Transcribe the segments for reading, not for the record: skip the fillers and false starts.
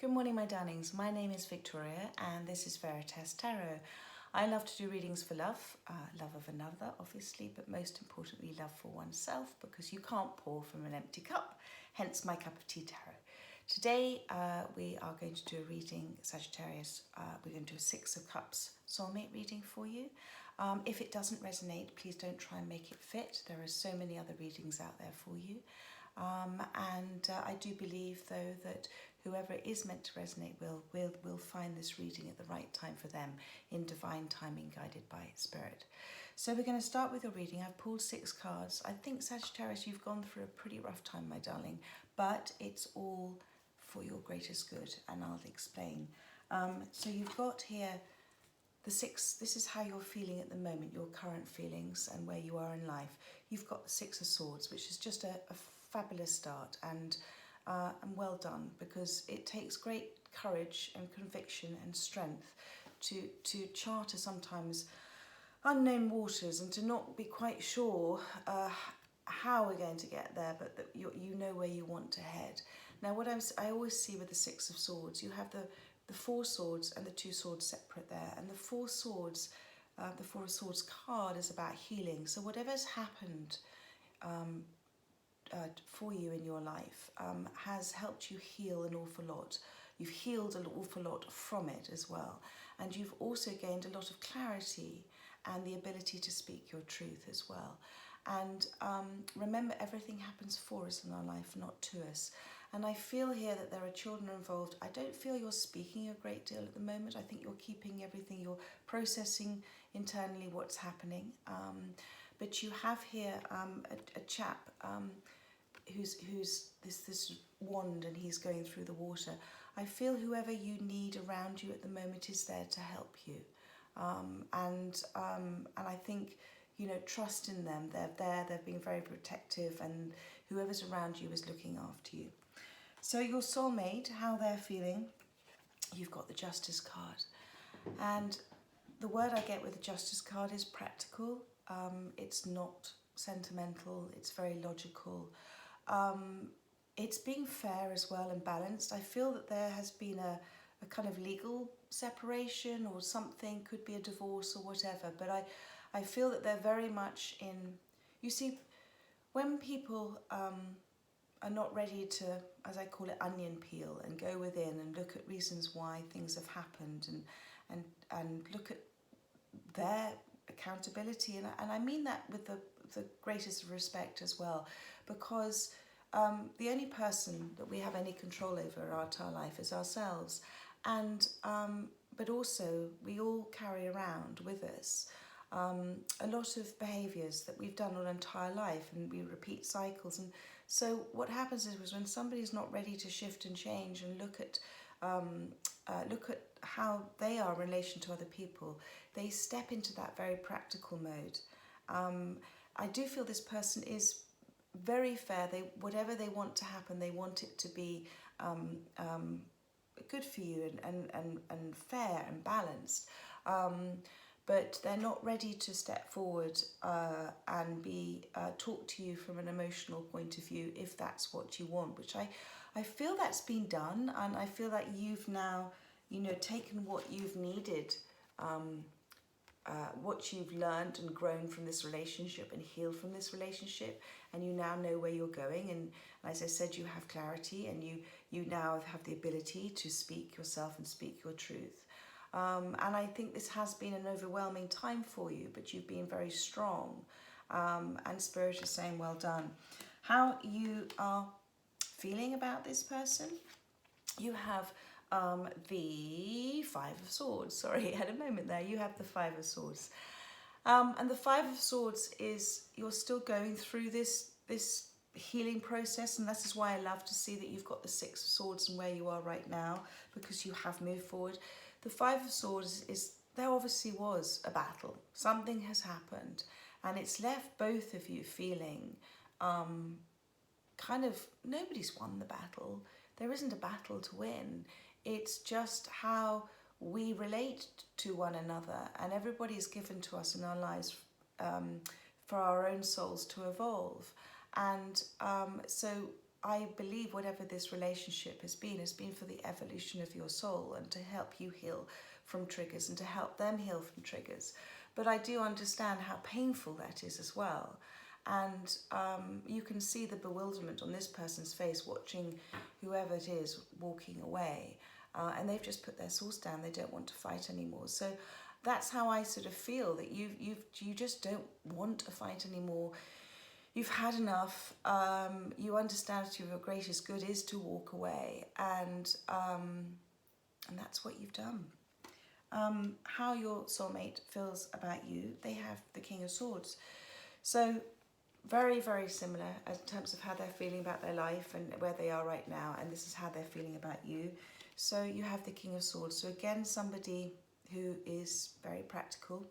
Good morning, my darlings. My name is Victoria and this is Veritas Tarot. I love to do readings for love, love of another, obviously, but most importantly, love for oneself, because you can't pour from an empty cup, hence my cup of tea tarot. Today, we are going to do a reading, Sagittarius. We're going to do a Six of Cups soulmate reading for you. If it doesn't resonate, please don't try and make it fit. There are so many other readings out there for you. I do believe, though, that whoever it is meant to resonate will find this reading at the right time for them, in divine timing, guided by Spirit. So we're going to start with your reading. I've pulled 6 cards. I think, Sagittarius, you've gone through a pretty rough time, my darling, but it's all for your greatest good, and I'll explain. So you've got here the 6, this is how you're feeling at the moment, your current feelings and where you are in life. You've got the 6 of Swords, which is just a fabulous start, and well done, because it takes great courage and conviction and strength to charter sometimes unknown waters and to not be quite sure how we're going to get there, but that you know where you want to head. Now, what I always see with the 6 of Swords, you have the 4 swords and the 2 swords separate there, and the 4 swords, the 4 of Swords card is about healing. So whatever's happened for you in your life has helped you heal an awful lot. You've healed an awful lot from it as well, and you've also gained a lot of clarity and the ability to speak your truth as well. And remember, everything happens for us in our life, not to us. And I feel here that there are children involved. I don't feel you're speaking a great deal at the moment. I think you're keeping everything, you're processing internally what's happening. But you have here a chap who's this wand, and he's going through the water. I feel whoever you need around you at the moment is there to help you. And I think, you know, trust in them. They're there, they're being very protective, and whoever's around you is looking after you. So your soulmate, how they're feeling, you've got the Justice card. And the word I get with the Justice card is practical. It's not sentimental, it's very logical. It's being fair as well and balanced. I feel that there has been a kind of legal separation or something, could be a divorce or whatever, but I feel that they're very much in, you see, when people are not ready to, as I call it, onion peel and go within and look at reasons why things have happened and look at their accountability, and I mean that with the greatest of respect as well, because the only person that we have any control over in our life is ourselves, and but also we all carry around with us a lot of behaviours that we've done our entire life, and we repeat cycles. And so what happens is when somebody's not ready to shift and change and look at how they are in relation to other people, they step into that very practical mode. I do feel this person is very fair. Whatever they want to happen, they want it to be good for you and fair and balanced. But they're not ready to step forward and be talk to you from an emotional point of view, if that's what you want, which I feel that's been done, and I feel that you've now, you know, taken what you've needed, what you've learned and grown from this relationship and healed from this relationship, and you now know where you're going. And as I said, you have clarity, and you now have the ability to speak yourself and speak your truth. And I think this has been an overwhelming time for you, but you've been very strong, and Spirit is saying well done. How you are feeling about this person, you have the 5 of Swords. Sorry, I had a moment there. You have the 5 of Swords. And the 5 of Swords is you're still going through this healing process, and that is why I love to see that you've got the 6 of Swords and where you are right now, because you have moved forward. The 5 of Swords is, there obviously was a battle. Something has happened, and it's left both of you feeling kind of, nobody's won the battle. There isn't a battle to win. It's just how we relate to one another, and everybody is given to us in our lives for our own souls to evolve. And so I believe whatever this relationship has been for the evolution of your soul and to help you heal from triggers and to help them heal from triggers. But I do understand how painful that is as well. And you can see the bewilderment on this person's face watching whoever it is walking away. And they've just put their swords down. They don't want to fight anymore. So that's how I sort of feel, that you just don't want to fight anymore. You've had enough. You understand that your greatest good is to walk away, and that's what you've done. How your soulmate feels about you, they have the King of Swords. So very, very similar in terms of how they're feeling about their life and where they are right now, and this is how they're feeling about you. So you have the King of Swords. So again, somebody who is very practical,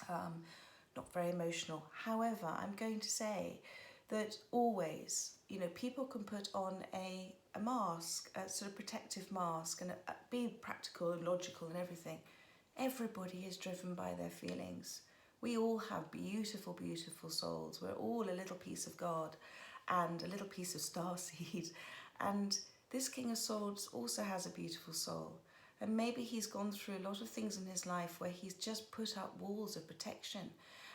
not very emotional. However, I'm going to say that always, you know, people can put on a mask, a sort of protective mask, and be practical and logical and everything. Everybody is driven by their feelings. We all have beautiful, beautiful souls. We're all a little piece of God and a little piece of starseed. And this King of Swords also has a beautiful soul. And maybe he's gone through a lot of things in his life where he's just put up walls of protection.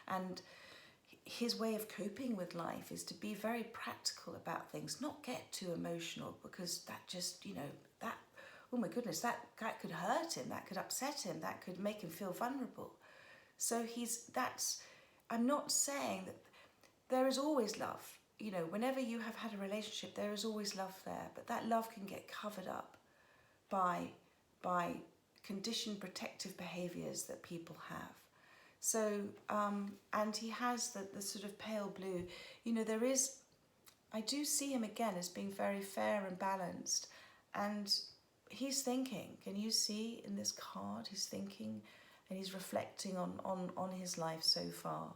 And his way of coping with life is to be very practical about things, not get too emotional, because that just, you know, that, oh my goodness, that could hurt him, that could upset him, that could make him feel vulnerable. So I'm not saying that there is always love. You know, whenever you have had a relationship, there is always love there, but that love can get covered up by conditioned protective behaviours that people have. So, and he has the sort of pale blue, you know, I do see him again as being very fair and balanced, and he's thinking, can you see in this card, he's thinking and he's reflecting on his life so far.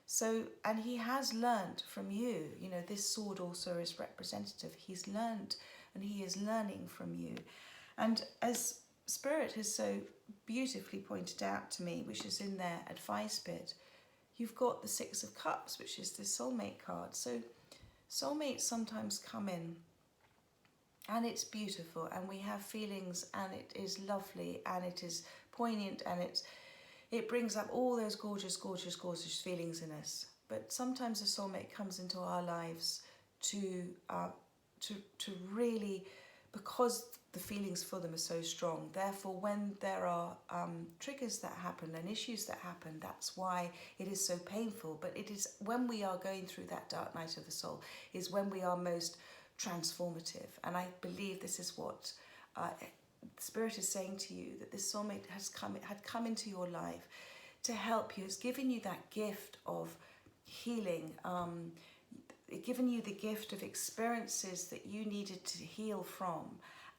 So, and he has learnt from you, you know, this sword also is representative. He's learnt and he is learning from you. And as Spirit has so beautifully pointed out to me, which is in their advice bit, you've got the Six of Cups, which is the soulmate card. So soulmates sometimes come in and it's beautiful and we have feelings and it is lovely and it is poignant and it brings up all those gorgeous, gorgeous, gorgeous feelings in us. But sometimes a soulmate comes into our lives to really, because the feelings for them are so strong. Therefore, when there are triggers that happen and issues that happen, that's why it is so painful. But it is when we are going through that dark night of the soul is when we are most transformative. And I believe this is what Spirit is saying to you, that this soulmate had come into your life to help you, has given you that gift of healing, given you the gift of experiences that you needed to heal from.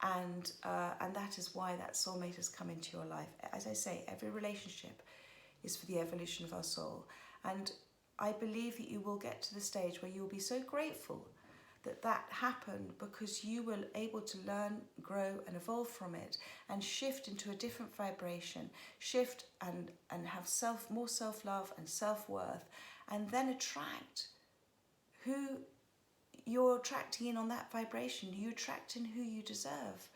And that is why that soulmate has come into your life. As I say, every relationship is for the evolution of our soul. And I believe that you will get to the stage where you will be so grateful that happened, because you were able to learn, grow and evolve from it and shift into a different vibration, shift and have more self-love and self-worth, and then attract who you're attracting in on that vibration. You attract in who you deserve.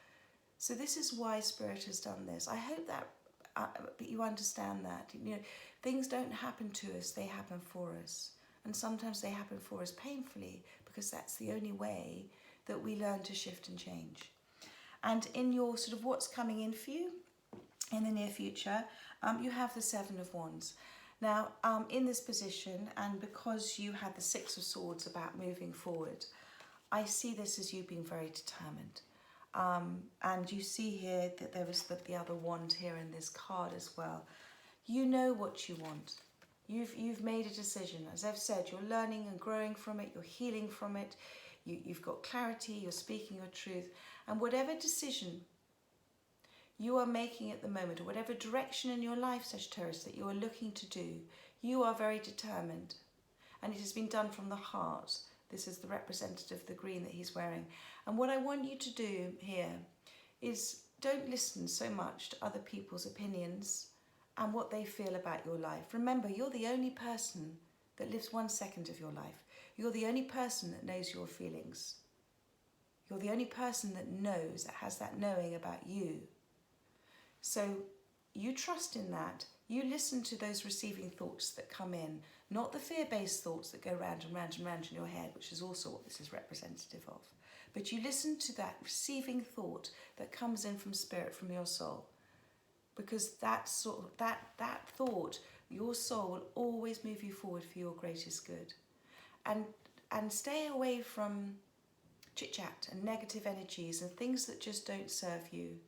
So this is why Spirit has done this. I hope that you understand that. You know, things don't happen to us, they happen for us. And sometimes they happen for us painfully, because that's the only way that we learn to shift and change. And in your sort of what's coming in for you in the near future, you have the Seven of Wands. Now, in this position, and because you had the Six of Swords about moving forward, I see this as you being very determined. And you see here that there is the other wand here in this card as well. You know what you want. You've made a decision. As I've said, you're learning and growing from it, you're healing from it, you've got clarity, you're speaking your truth. And whatever decision you are making at the moment, or whatever direction in your life, Sagittarius, that you are looking to do, you are very determined. And it has been done from the heart. This is the representative of the green that he's wearing. And what I want you to do here is don't listen so much to other people's opinions and what they feel about your life. Remember, you're the only person that lives 1 second of your life. You're the only person that knows your feelings. You're the only person that knows, that has that knowing about you. So you trust in that. You listen to those receiving thoughts that come in, not the fear-based thoughts that go round and round and round in your head, which is also what this is representative of. But you listen to that receiving thought that comes in from spirit, from your soul. Because that thought, your soul will always move you forward for your greatest good. And stay away from chit-chat and negative energies and things that just don't serve you.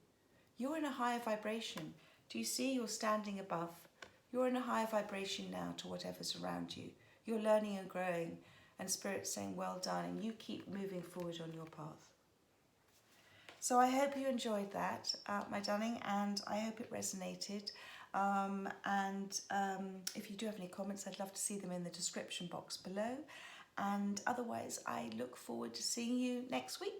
You're in a higher vibration. Do you see? You're standing above. You're in a higher vibration now to whatever's around you. You're learning and growing, and Spirit's saying, well done, and you keep moving forward on your path. So I hope you enjoyed that, my darling, and I hope it resonated. If you do have any comments, I'd love to see them in the description box below. And otherwise, I look forward to seeing you next week.